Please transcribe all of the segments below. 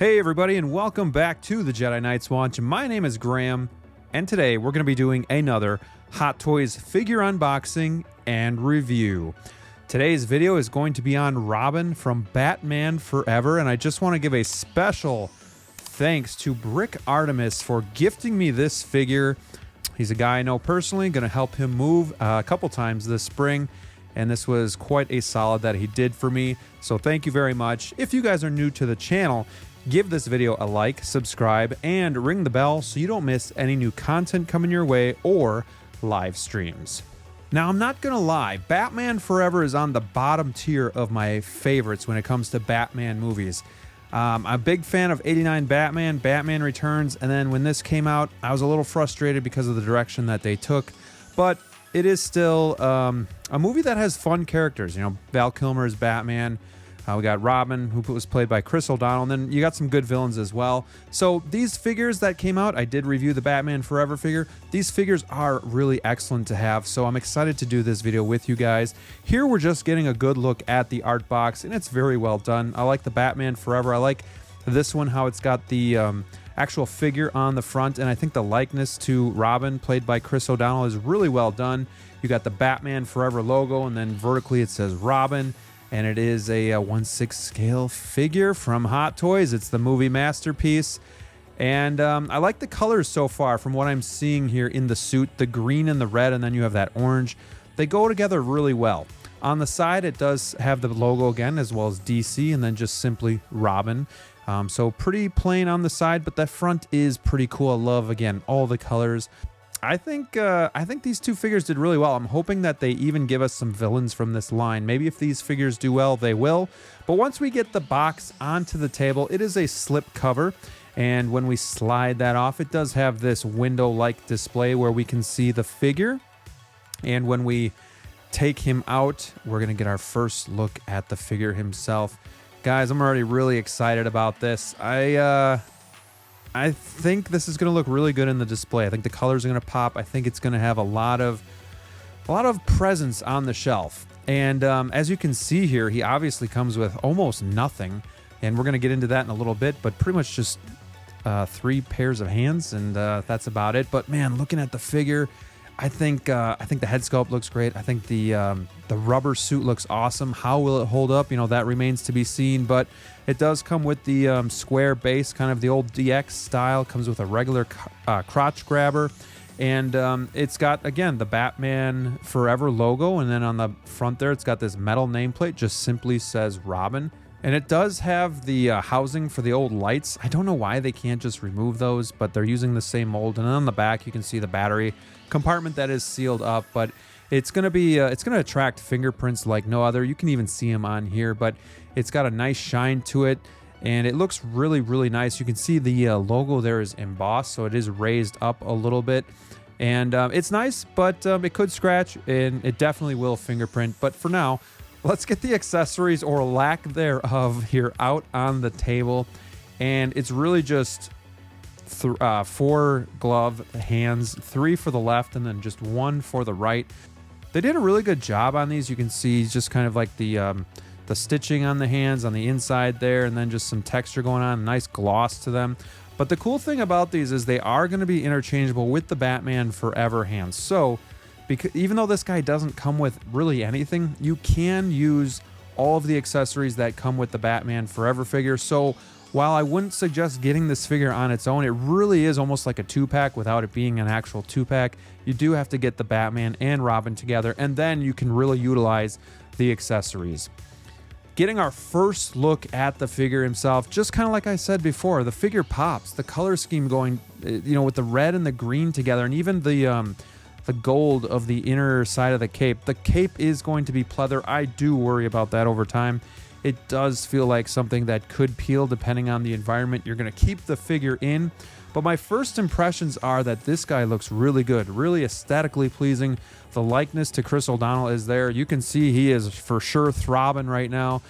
Hey everybody, and welcome back to the Jedi Knights Watch. My name is Graham, and today we're going to be doing another Hot Toys figure unboxing and review. Today's video is going to be on Robin from Batman Forever, and I just want to give a special thanks to Brick Artemis for gifting me this figure. He's a guy I know personally, going to help him move a couple times this spring, and this was quite a solid that he did for me, so thank you very much. If you guys are new to the channel, give this video a like, subscribe, and ring the bell so you don't miss any new content coming your way or live streams. Now, I'm not gonna lie, Batman Forever is on the bottom tier of my favorites when it comes to Batman movies. I'm a big fan of 89 Batman, Batman Returns, and then when this came out, I was a little frustrated because of the direction that they took, but it is still a movie that has fun characters. You know, Val Kilmer is Batman. We got Robin, who was played by Chris O'Donnell, and then you got some good villains as well. So these figures that came out, I did review the Batman Forever figure. These figures are really excellent to have, so I'm excited to do this video with you guys. Here we're just getting a good look at the art box, and it's very well done. I like the Batman Forever. I like this one, how it's got the actual figure on the front, and I think the likeness to Robin, played by Chris O'Donnell, is really well done. You got the Batman Forever logo, and then vertically it says Robin. And it is a 1/6 scale figure from Hot Toys. It's the movie masterpiece. And I like the colors so far from what I'm seeing here in the suit. The green and the red, and then you have that orange. They go together really well. On the side, it does have the logo again, as well as DC, and then just simply Robin. So pretty plain on the side, but that front is pretty cool. I love, again, all the colors. I think these two figures did really well. I'm hoping that they even give us some villains from this line. Maybe if these figures do well, they will. But once we get the box onto the table, it is a slip cover. And when we slide that off, it does have this window-like display where we can see the figure. And when we take him out, we're going to get our first look at the figure himself. Guys, I'm already really excited about this. I think this is going to look really good in the display. I think the colors are going to pop. I think it's going to have a lot of presence on the shelf. And as you can see here, he obviously comes with almost nothing. And we're going to get into that in a little bit, but pretty much just 3 pairs of hands, and that's about it. But man, looking at the figure, I think the head sculpt looks great. I think the rubber suit looks awesome. How will it hold up? You know, that remains to be seen. But it does come with the square base, kind of the old DX style. Comes with a regular crotch grabber, and it's got, again, the Batman Forever logo. And then on the front there, it's got this metal nameplate. Just simply says Robin. And it does have the housing for the old lights. I don't know why they can't just remove those, but they're using the same mold. And then on the back, you can see the battery compartment that is sealed up. But it's going to be, it's going to attract fingerprints like no other. You can even see them on here, but it's got a nice shine to it. And it looks really, really nice. You can see the logo there is embossed, so it is raised up a little bit. And it's nice, but it could scratch, and it definitely will fingerprint. But for now, let's get the accessories, or lack thereof, here out on the table. And it's really just 4 glove hands, 3 for the left, and then just 1 for the right. They did a really good job on these. You can see just kind of like the stitching on the hands on the inside there, and then just some texture going on, nice gloss to them. But the cool thing about these is they are going to be interchangeable with the Batman Forever hands. So because even though this guy doesn't come with really anything, you can use all of the accessories that come with the Batman Forever figure. So while I wouldn't suggest getting this figure on its own, it really is almost like a 2-pack without it being an actual 2-pack. You do have to get the Batman and Robin together, and then you can really utilize the accessories. Getting our first look at the figure himself, just kind of like I said before, the figure pops. The color scheme going, you know, with the red and the green together, and even the gold of the inner side of the cape. The cape is going to be pleather. I do worry about that over time. It does feel like something that could peel depending on the environment you're going to keep the figure in. But my first impressions are that this guy looks really good, really aesthetically pleasing. The likeness to Chris O'Donnell is there. You can see he is for sure throbbing right now.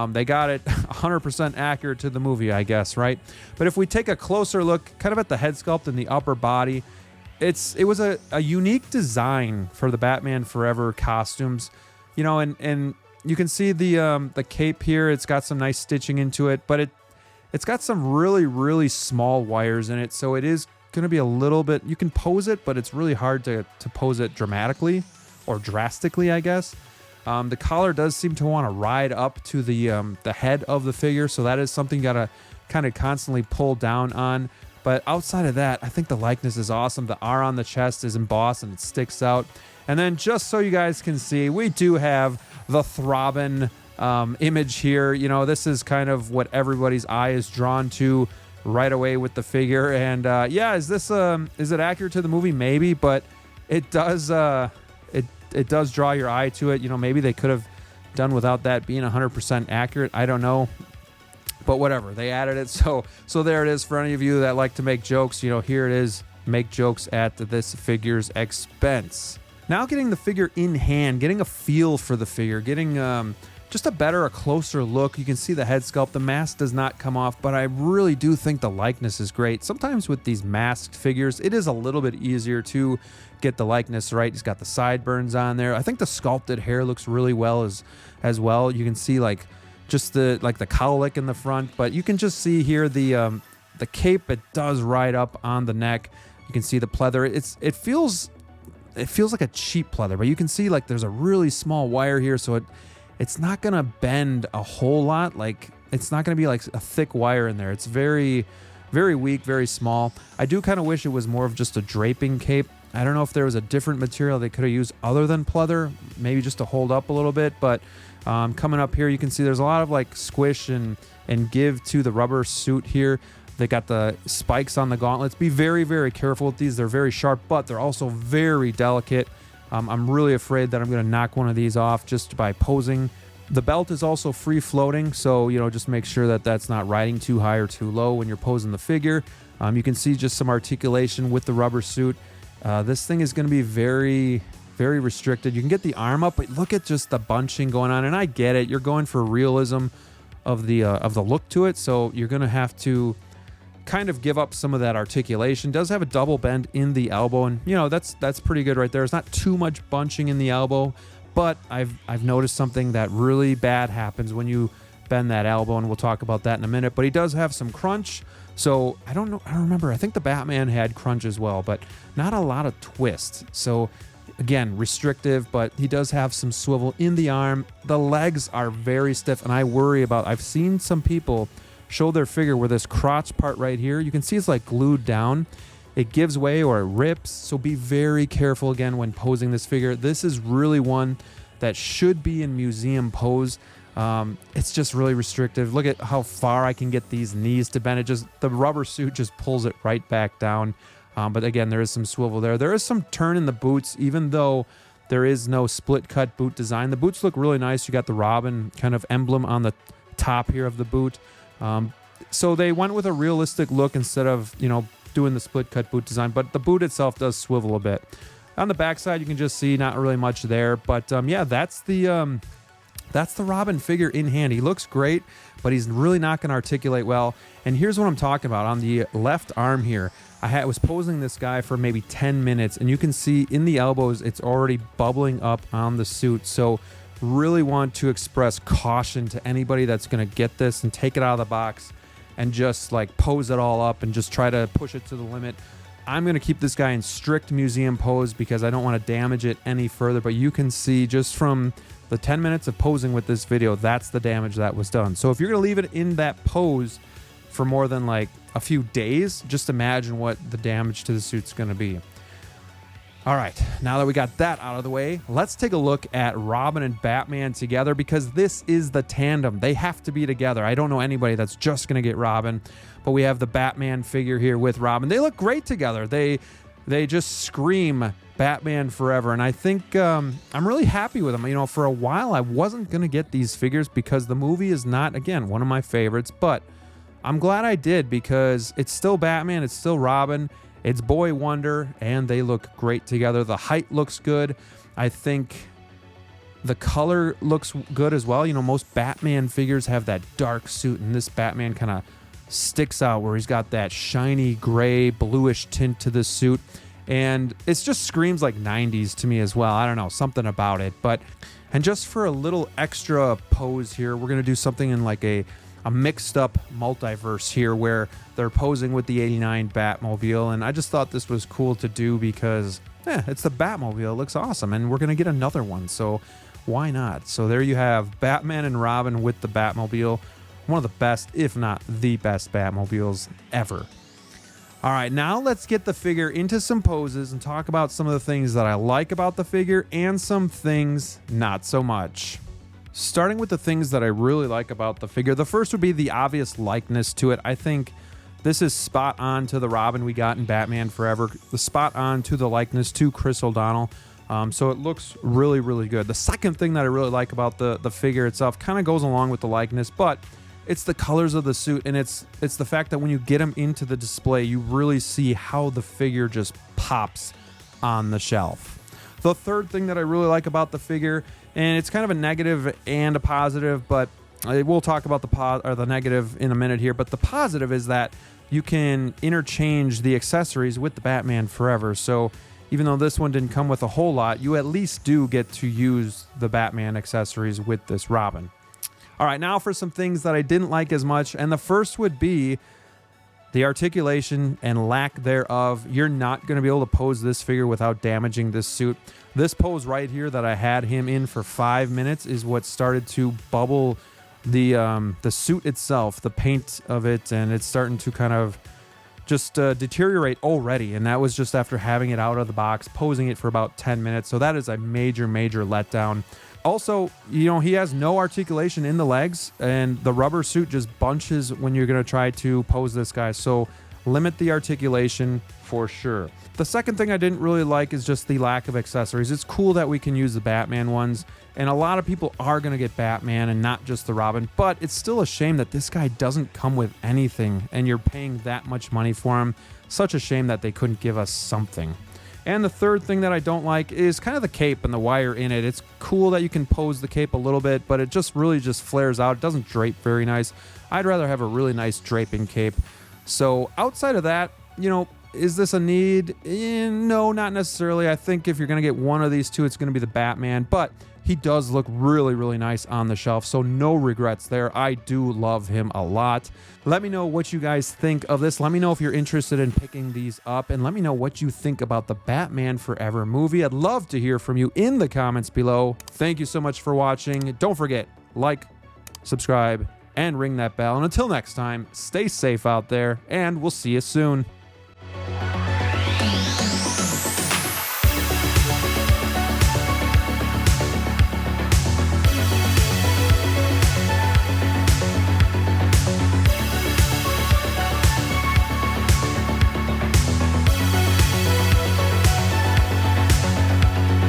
They got it 100% accurate to the movie, I guess, right? But if we take a closer look kind of at the head sculpt and the upper body, it was a unique design for the Batman Forever costumes. You know, and you can see the cape here. It's got some nice stitching into it, but It's got some really, really small wires in it, so it is going to be a little bit, you can pose it, but it's really hard to pose it dramatically or drastically, I guess. The collar does seem to want to ride up to the head of the figure, so that is something you got to kind of constantly pull down on. But outside of that, I think the likeness is awesome. The R on the chest is embossed and it sticks out. And then just so you guys can see, we do have the Throbbing image here. You know, this is kind of what everybody's eye is drawn to right away with the figure. And yeah, is it accurate to the movie? Maybe, but it does it does draw your eye to it. You know, maybe they could have done without that being 100% accurate. I don't know. But whatever, they added it. So there it is for any of you that like to make jokes. You know, here it is. Make jokes at this figure's expense. Now getting the figure in hand, getting a feel for the figure, getting just a closer look. You can see the head sculpt. The mask does not come off, but I really do think the likeness is great. Sometimes with these masked figures, it is a little bit easier to get the likeness right. He's got the sideburns on there. I think the sculpted hair looks really well as well. You can see like just the cowlick in the front, but you can just see here the cape. It does ride up on the neck. You can see the pleather. It feels like a cheap pleather, but you can see like there's a really small wire here, so it's not gonna bend a whole lot. Like it's not gonna be like a thick wire in there. It's very, very weak, very small. I do kind of wish it was more of just a draping cape. I don't know if there was a different material they could have used other than pleather, maybe just to hold up a little bit, but coming up here, you can see there's a lot of like squish and give to the rubber suit here. They got the spikes on the gauntlets. Be very, very careful with these. They're very sharp, but they're also very delicate. I'm really afraid that I'm going to knock one of these off just by posing. The belt is also free floating, so you know, just make sure that that's not riding too high or too low when you're posing the figure. You can see just some articulation with the rubber suit. This thing is going to be very, very restricted. You can get the arm up, but look at just the bunching going on. And I get it. You're going for realism of the look to it, so you're going to have to kind of give up some of that articulation. Does have a double bend in the elbow, and you know, that's pretty good right there. It's not too much bunching in the elbow, but I've noticed something that really bad happens when you bend that elbow, and we'll talk about that in a minute. But he does have some crunch. So I don't remember. I think the Batman had crunch as well, but not a lot of twist. So again, restrictive, but he does have some swivel in the arm. The legs are very stiff, and I worry about, I've seen some people show their figure where this crotch part right here, you can see it's like glued down. It gives way or it rips. So be very careful again when posing this figure. This is really one that should be in museum pose. It's just really restrictive. Look at how far I can get these knees to bend. The rubber suit just pulls it right back down. But again, there is some swivel there. There is some turn in the boots, even though there is no split cut boot design. The boots look really nice. You got the Robin kind of emblem on the top here of the boot. So they went with a realistic look instead of, you know, doing the split cut boot design, but the boot itself does swivel a bit. On the backside, you can just see not really much there, but yeah, that's the Robin figure in hand. He looks great, but he's really not going to articulate well. And here's what I'm talking about. On the left arm here, I was posing this guy for maybe 10 minutes, and you can see in the elbows, it's already bubbling up on the suit. So really want to express caution to anybody that's going to get this and take it out of the box and just like pose it all up and just try to push it to the limit. I'm going to keep this guy in strict museum pose because I don't want to damage it any further. But you can see just from the 10 minutes of posing with this video, that's the damage that was done. So if you're going to leave it in that pose for more than like a few days, just imagine what the damage to the suit's going to be. All right, now that we got that out of the way, let's take a look at Robin and Batman together, because this is the tandem. They have to be together. I don't know anybody that's just going to get Robin, but we have the Batman figure here with Robin. They look great together. They just scream Batman forever, and I think I'm really happy with them. You know, for a while I wasn't going to get these figures because the movie is not, again, one of my favorites, but I'm glad I did because it's still Batman, it's still Robin. It's Boy Wonder, and they look great together. The height looks good. I think the color looks good as well. You know, most Batman figures have that dark suit, and this Batman kind of sticks out where he's got that shiny gray, bluish tint to the suit. And it just screams like 90s to me as well. I don't know, something about it. And just for a little extra pose here, we're going to do something in like a a mixed up multiverse here where they're posing with the 89 Batmobile, and I just thought this was cool to do because it's the Batmobile. It looks awesome, and we're going to get another one, so why not? So there you have Batman and Robin with the Batmobile, one of the best, if not the best Batmobiles ever. All right, now let's get the figure into some poses and talk about some of the things that I like about the figure and some things not so much. Starting with the things that I really like about the figure, the first would be the obvious likeness to it. I think this is spot on to the Robin we got in Batman Forever, the spot on to the likeness to Chris O'Donnell. So it looks really, really good. The second thing that I really like about the figure itself kind of goes along with the likeness, but it's the colors of the suit, and it's the fact that when you get him into the display, you really see how the figure just pops on the shelf. The third thing that I really like about the figure, and it's kind of a negative and a positive, but we'll talk about the negative in a minute here, but the positive is that you can interchange the accessories with the Batman Forever. So even though this one didn't come with a whole lot, you at least do get to use the Batman accessories with this Robin. All right, now for some things that I didn't like as much, and the first would be the articulation and lack thereof. You're not going to be able to pose this figure without damaging this suit. This pose right here that I had him in for 5 minutes is what started to bubble the suit itself, the paint of it, and it's starting to kind of just deteriorate already, and that was just after having it out of the box, posing it for about 10 minutes. So that is a major letdown. Also, he has no articulation in the legs, and the rubber suit just bunches when you're going to try to pose this guy. So limit the articulation for sure. The second thing I didn't really like is just the lack of accessories. It's cool that we can use the Batman ones, and a lot of people are going to get Batman and not just the Robin, but it's still a shame that this guy doesn't come with anything, and you're paying that much money for him. Such a shame that they couldn't give us something. And the third thing that I don't like is kind of the cape and the wire in it. It's cool that you can pose the cape a little bit, but it just really just flares out. It doesn't drape very nice. I'd rather have a really nice draping cape. So outside of that, is this a need? No, not necessarily. I think if you're going to get one of these two, it's going to be the Batman, but he does look really nice on the shelf, so no regrets there. I do love him a lot. Let me know what you guys think of this. Let me know if you're interested in picking these up, and let me know what you think about the Batman Forever movie. I'd love to hear from you in the comments below. Thank you so much for watching. Don't forget, like, subscribe, and ring that bell. And until next time, stay safe out there, and we'll see you soon.